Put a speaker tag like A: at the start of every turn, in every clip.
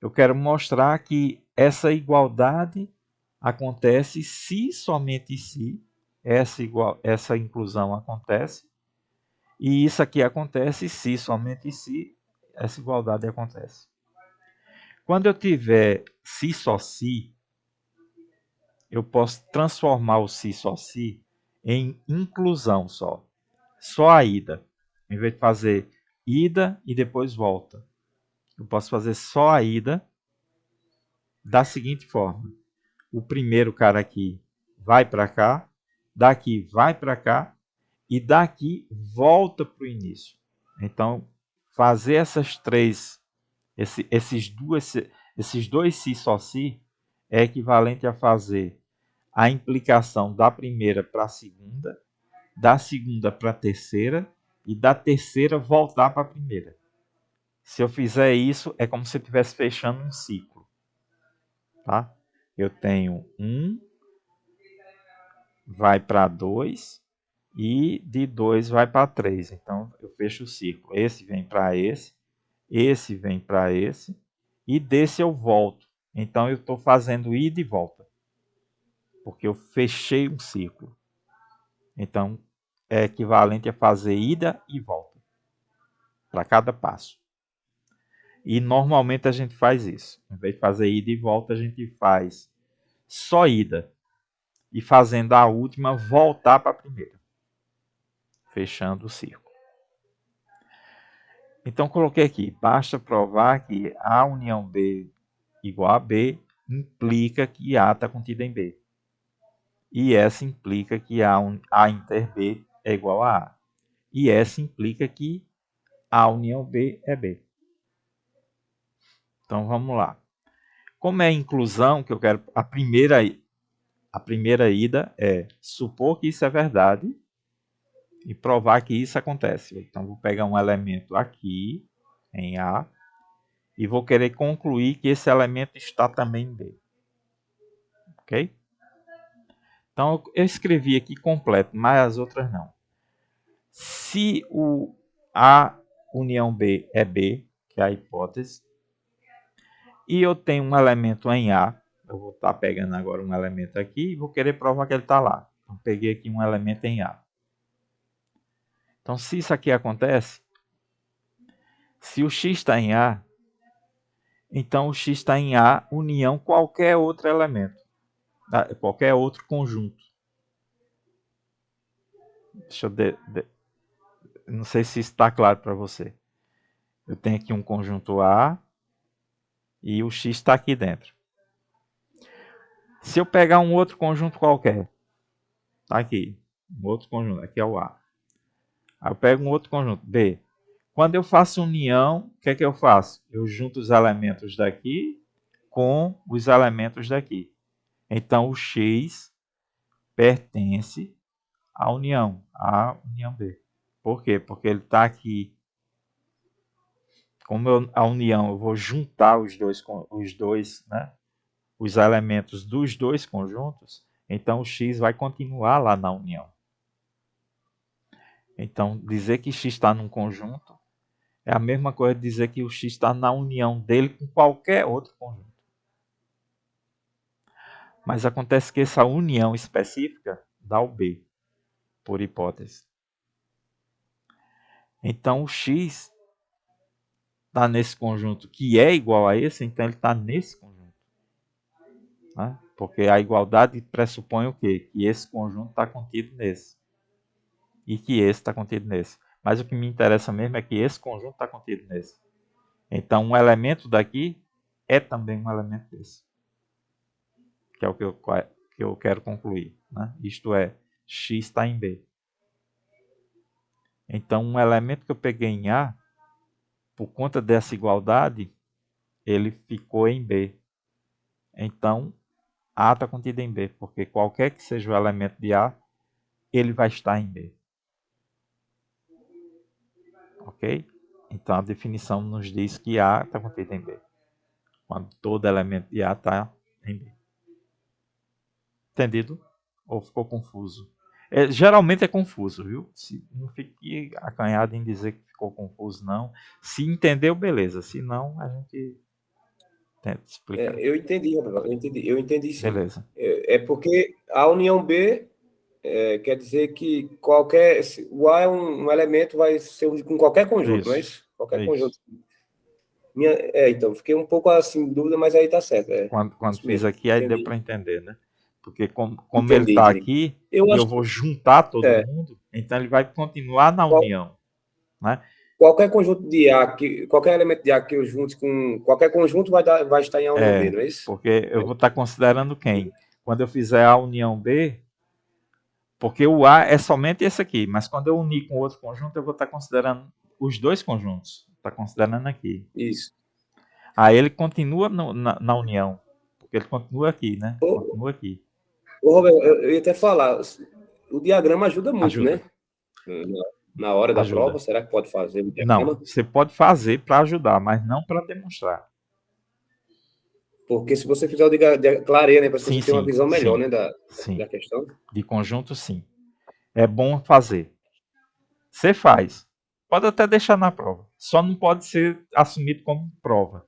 A: eu quero mostrar que essa igualdade acontece se somente se essa inclusão acontece, e isso aqui acontece se somente se essa igualdade acontece. Quando eu tiver se só se, eu posso transformar o se só se em inclusão só. Só a ida. Em vez de fazer ida e depois volta, eu posso fazer só a ida da seguinte forma. O primeiro cara aqui vai para cá, daqui vai para cá e daqui volta para o início. Então, fazer esses dois si só si é equivalente a fazer a implicação da primeira para a segunda, da segunda para a terceira e da terceira voltar para a primeira. Se eu fizer isso, é como se eu estivesse fechando um ciclo. Tá? Eu tenho 1, vai para 2 e de 2 vai para 3. Então, eu fecho o ciclo. Esse vem para esse vem para esse e desse eu volto. Então, eu estou fazendo ida e volta, porque eu fechei um ciclo. Então, é equivalente a fazer ida e volta para cada passo. E normalmente a gente faz isso. Em vez de fazer ida e volta, a gente faz só ida. E fazendo a última, voltar para a primeira. Fechando o círculo. Então, coloquei aqui. Basta provar que A união B igual a B implica que A está contido em B. E essa implica que A inter B é igual a A. E essa implica que A união B é B. Então, vamos lá. Como é inclusão, que eu quero a primeira ida é supor que isso é verdade e provar que isso acontece. Então, vou pegar um elemento aqui, em A, e vou querer concluir que esse elemento está também em B. Ok? Então, eu escrevi aqui completo, mas as outras não. Se o A união B é B, que é a hipótese, e eu tenho um elemento em A, eu vou estar pegando agora um elemento aqui e vou querer provar que ele está lá. Então, peguei aqui um elemento em A. Então, se isso aqui acontece, se o x está em A, então o x está em A união qualquer outro elemento, qualquer outro conjunto. Deixa eu não sei se está claro para você. Eu tenho aqui um conjunto A e o x está aqui dentro. Se eu pegar um outro conjunto qualquer, está aqui, um outro conjunto, aqui é o A. Aí eu pego um outro conjunto, B. Quando eu faço união, o que é que eu faço? Eu junto os elementos daqui com os elementos daqui. Então, o x pertence à união B. Por quê? Porque ele está aqui. Como a união, eu vou juntar os elementos dos dois conjuntos, então o x vai continuar lá na união. Então, dizer que x está num conjunto é a mesma coisa de dizer que o x está na união dele com qualquer outro conjunto. Mas acontece que essa união específica dá o B, por hipótese. Então, o x está nesse conjunto que é igual a esse, então ele está nesse conjunto. Né? Porque a igualdade pressupõe o quê? Que esse conjunto está contido nesse. E que esse está contido nesse. Mas o que me interessa mesmo é que esse conjunto está contido nesse. Então, um elemento daqui é também um elemento desse. Que é o que eu quero concluir. Né? Isto é, x está em B. Então, um elemento que eu peguei em A, por conta dessa igualdade, ele ficou em B. Então, A está contido em B, porque qualquer que seja o elemento de A, ele vai estar em B. Ok? Então, a definição nos diz que A está contido em B. Quando todo elemento de A está em B. Entendido? Ou ficou confuso? Geralmente é confuso, viu? Não fique acanhado em dizer que ficou confuso, não. Se entendeu, beleza. Se não, a gente Tenta explicar.
B: Eu entendi, Roberto, eu entendi sim.
A: Beleza.
B: É porque a união B quer dizer que o A é um elemento, vai ser unido com qualquer conjunto, não é
A: Isso.
B: isso? Qualquer
A: É isso.
B: conjunto. Então, fiquei um pouco assim, em dúvida, mas aí tá certo.
A: Quando
B: Isso
A: fiz
B: mesmo.
A: aqui, aí deu
B: Entendi.
A: para entender, né? Porque como ele
B: Entendi,
A: está
B: entendi.
A: aqui
B: Eu
A: e eu
B: acho
A: vou
B: que
A: juntar todo
B: é,
A: mundo, então ele vai continuar na
B: qual-
A: união, né?
B: qualquer conjunto de A, qualquer elemento de A que eu junte com qualquer conjunto vai estar em A união B,
A: É,
B: não é isso?
A: porque eu vou estar considerando quem? Quando eu fizer a união B, porque o A é somente esse aqui, mas quando eu unir com outro conjunto, eu vou estar considerando os dois conjuntos. Está considerando aqui.
B: Isso.
A: Aí ele continua na união, porque ele continua aqui, né?
B: Ô,
A: Continua aqui.
B: Roberto, eu ia até falar, o diagrama ajuda muito,
A: Ajuda,
B: né? Na hora da prova,
A: ajuda.
B: será que pode fazer o
A: Não,
B: diagrama?
A: você pode fazer para ajudar, mas não para demonstrar.
B: Porque se você fizer clareia, né? Para
A: Sim,
B: você ter uma
A: sim,
B: visão melhor,
A: sim,
B: né? Da
A: sim.
B: questão.
A: De conjunto, sim. É bom fazer. Você faz. Pode até deixar na prova. Só não pode ser assumido como prova.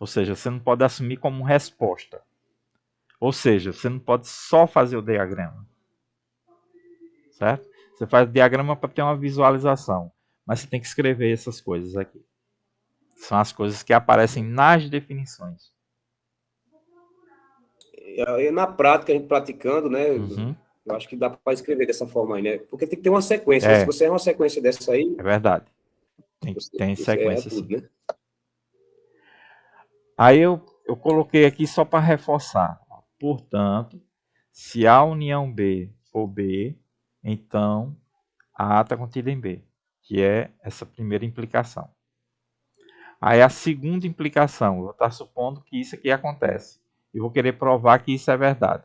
A: Ou seja, você não pode assumir como resposta. Ou seja, você não pode só fazer o diagrama. Certo? Você faz o diagrama para ter uma visualização. Mas você tem que escrever essas coisas aqui. São as coisas que aparecem nas definições.
B: E na prática, a gente praticando, né?
A: Uhum.
B: Eu acho que dá para escrever dessa forma aí, né? Porque tem que ter uma sequência, né? Se
A: É,
B: você erra uma sequência dessa aí,
A: é verdade. Tem
B: você erra
A: sequência
B: tudo,
A: sim.
B: né?
A: Aí eu coloquei aqui só para reforçar. Portanto, se a união B for B, então a A está contida em B, que é essa primeira implicação. Aí a segunda implicação, eu vou estar supondo que isso aqui acontece. E vou querer provar que isso é verdade.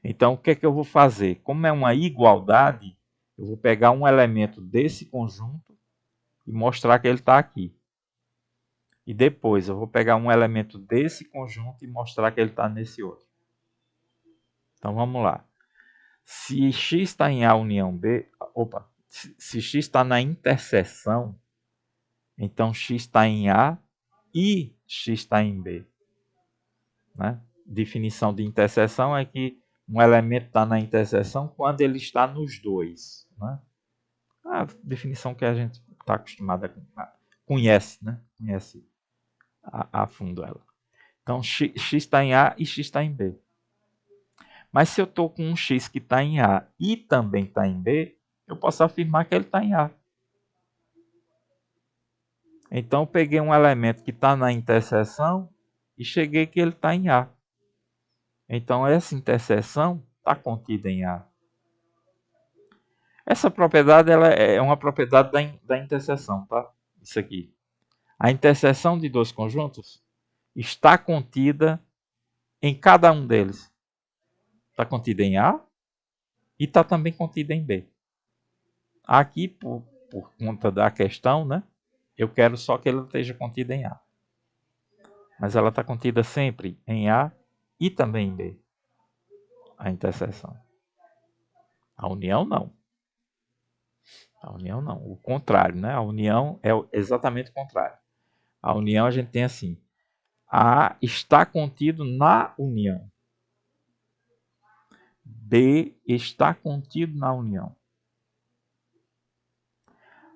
A: Então, o que é que eu vou fazer? Como é uma igualdade, eu vou pegar um elemento desse conjunto e mostrar que ele está aqui. E depois eu vou pegar um elemento desse conjunto e mostrar que ele está nesse outro. Então vamos lá. Se x está em A união B, se x está na interseção, então x está em A e x está em B. Né? Definição de interseção é que um elemento está na interseção quando ele está nos dois. Né? A definição que a gente está acostumado a conhece, né? Conhece a fundo ela. Então x está em A e x está em B. Mas se eu estou com um x que está em A e também está em B, eu posso afirmar que ele está em A. Então eu peguei um elemento que está na interseção e cheguei que ele está em A. Então essa interseção está contida em A. Essa propriedade ela é uma propriedade da interseção, tá? Isso aqui. A interseção de dois conjuntos está contida em cada um deles. Está contida em A e está também contida em B. Aqui, por conta da questão, né? Eu quero só que ela esteja contida em A. Mas ela está contida sempre em A e também em B. A interseção. A união não. A união não. O contrário, né? A união é exatamente o contrário. A união a gente tem assim. A está contido na união. B está contido na união.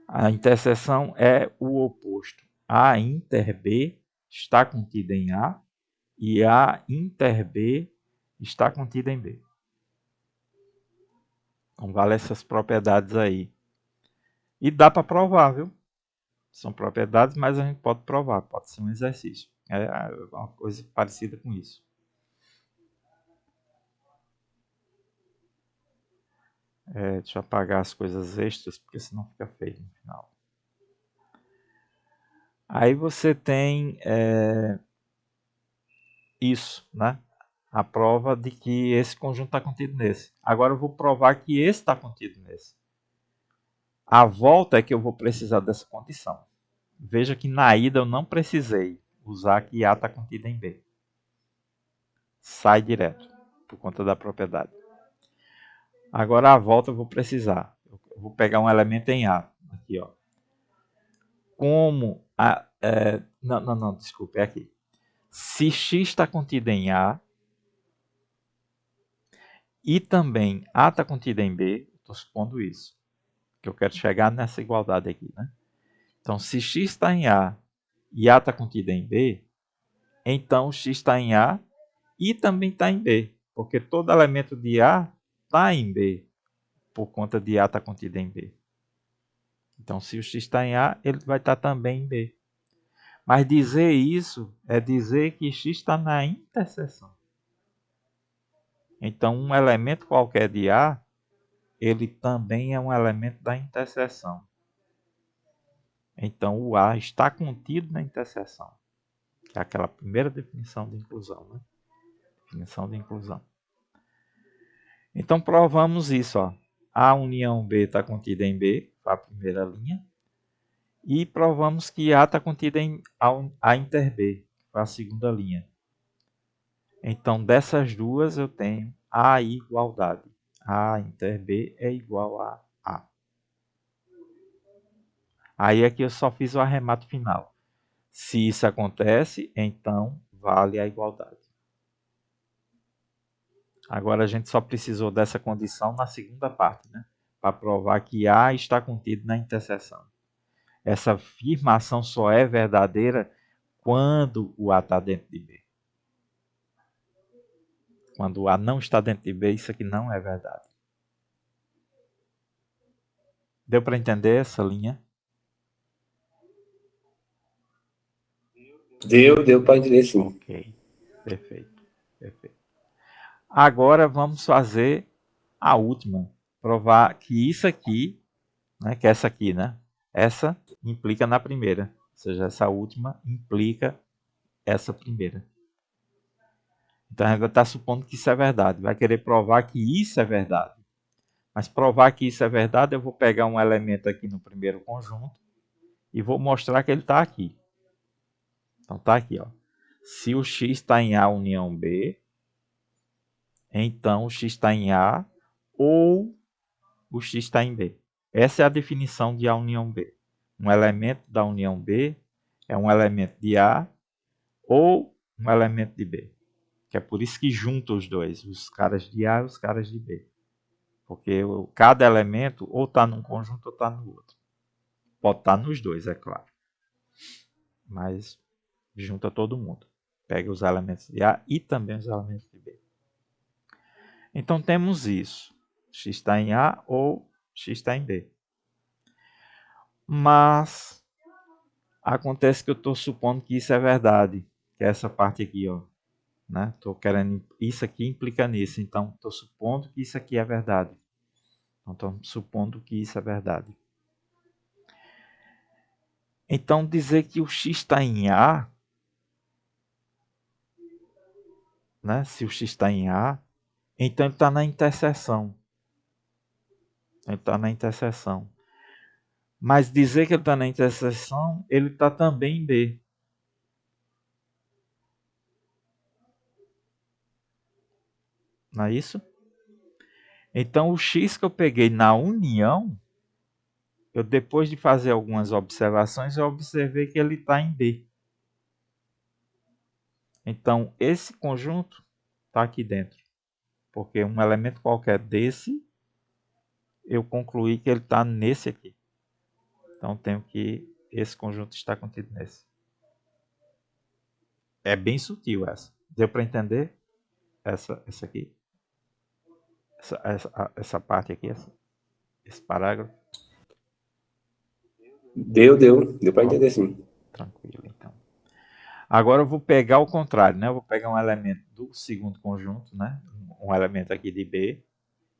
A: A interseção é o oposto. A inter B está contida em A e A inter B está contida em B. Então vale essas propriedades aí. E dá para provar, viu? São propriedades, mas a gente pode provar, pode ser um exercício. É uma coisa parecida com isso. Deixa eu apagar as coisas extras, porque senão fica feio no final. Aí você tem isso, né? A prova de que esse conjunto está contido nesse. Agora eu vou provar que esse está contido nesse. A volta é que eu vou precisar dessa condição. Veja que na ida eu não precisei usar que A está contido em B. Sai direto, por conta da propriedade. Agora a volta eu vou precisar. Eu vou pegar um elemento em A. Aqui, ó. Como a... não, desculpa, é aqui. se X está contido em A e também A está contido em B, estou supondo isso, que eu quero chegar nessa igualdade aqui, né? Então, se X está em A e A está contido em B, então X está em A e também está em B, porque todo elemento de A está em B, por conta de A estar contido em B. Então, se o X está em A, ele vai estar também em B. Mas dizer isso é dizer que X está na interseção. Então, um elemento qualquer de A, ele também é um elemento da interseção. Então, o A está contido na interseção, que é aquela primeira definição de inclusão, né? Definição de inclusão. Então, provamos isso. Ó. A união B está contida em B, a primeira linha. E provamos que A está contida em A inter B, a segunda linha. Então, dessas duas, eu tenho a igualdade. A inter B é igual a A. Aí aqui eu só fiz o arremate final. Se isso acontece, então vale a igualdade. Agora a gente só precisou dessa condição na segunda parte, né? Para provar que A está contido na interseção. Essa afirmação só é verdadeira quando o A está dentro de B. Quando o A não está dentro de B, isso aqui não é verdade. Deu para entender essa linha?
B: Deu para entender sim.
A: Ok, perfeito. Agora vamos fazer a última. Provar que isso aqui, né, que essa aqui, né? Essa implica na primeira. Ou seja, essa última implica essa primeira. Então a gente vai estar supondo que isso é verdade. Vai querer provar que isso é verdade. Mas provar que isso é verdade, eu vou pegar um elemento aqui no primeiro conjunto e vou mostrar que ele está aqui. Então está aqui, ó. Se o X está em A união B, então o X está em A ou o X está em B. Essa é a definição de A união B. Um elemento da união B é um elemento de A ou um elemento de B. Que é por isso que junta os dois, os caras de A e os caras de B. Porque cada elemento ou está num conjunto ou está no outro. Pode estar nos dois, é claro. Mas junta todo mundo. Pega os elementos de A e também os elementos de B. Então temos isso. X está em A ou X está em B. Mas acontece que eu estou supondo que isso é verdade. Que é essa parte aqui, ó. Né? Tô querendo, isso aqui implica nisso. Então estou supondo que isso aqui é verdade. Então estou supondo que isso é verdade. Então dizer que o X está em A, né? Se o X está em A, então ele está na interseção. Ele está na interseção. Mas dizer que ele está na interseção, ele está também em B. Não é isso? Então o X que eu peguei na união, eu depois de fazer algumas observações, eu observei que ele está em B. Então esse conjunto está aqui dentro. Porque um elemento qualquer desse, eu concluí que ele está nesse aqui. Então tenho que esse conjunto está contido nesse. É bem sutil essa. Deu para entender? Essa aqui. Essa parte aqui, esse parágrafo.
B: Deu para entender sim.
A: Tranquilo, então. Agora eu vou pegar o contrário, né? Eu vou pegar um elemento do segundo conjunto, né? Um elemento aqui de B,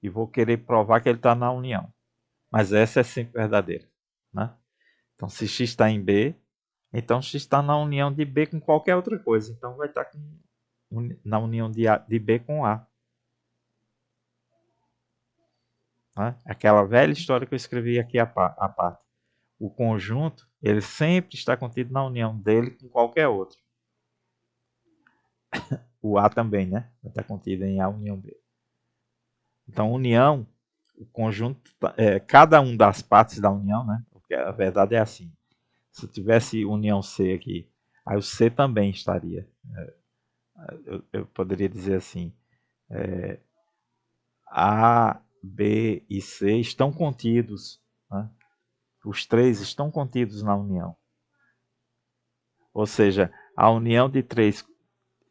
A: e vou querer provar que ele está na união. Mas essa é sempre verdadeira, né? Então, se X está em B, então X está na união de B com qualquer outra coisa. Então, vai estar na união de B com A. Né? Aquela velha história que eu escrevi aqui à parte. O conjunto, ele sempre está contido na união dele com qualquer outro. O A também, né? Vai estar contido em A união B. Então, união, o conjunto, cada um das partes da união, né? Porque a verdade é assim. Se tivesse união C aqui, aí o C também estaria. Eu poderia dizer assim, A, B e C estão contidos, né? Os três estão contidos na união. Ou seja, a união de três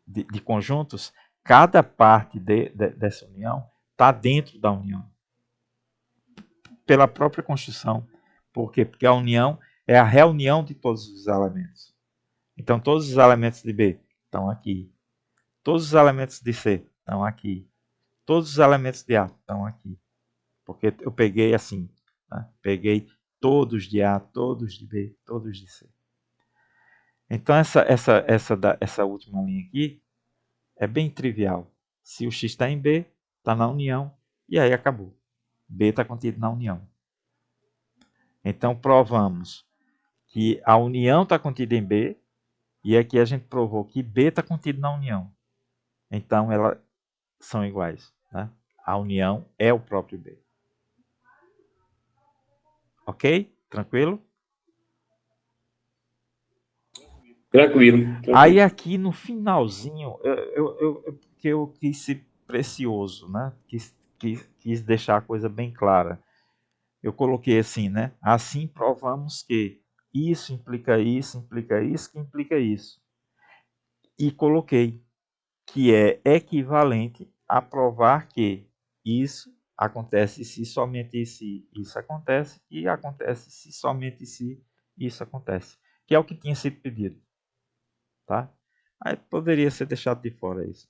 A: de conjuntos, cada parte dessa união está dentro da união. Pela própria construção. Por quê? Porque a união é a reunião de todos os elementos. Então, todos os elementos de B estão aqui. Todos os elementos de C estão aqui. Todos os elementos de A estão aqui. Porque eu peguei assim. Né? Peguei todos de A, todos de B, todos de C. Então, essa última linha aqui é bem trivial. Se o X está em B, está na união, e aí acabou. B está contido na união. Então, provamos que a união está contida em B, e aqui a gente provou que B está contido na união. Então, elas são iguais. Né? A união é o próprio B. Ok? Tranquilo?
B: Tranquilo.
A: Aí aqui no finalzinho, eu quis ser precioso, né? Quis deixar a coisa bem clara. Eu coloquei assim, né? Assim provamos que isso implica isso, que implica isso. E coloquei que é equivalente a provar que isso acontece se somente se isso acontece, e acontece se somente se isso acontece. Que é o que tinha sido pedido. Tá? Aí poderia ser deixado de fora isso.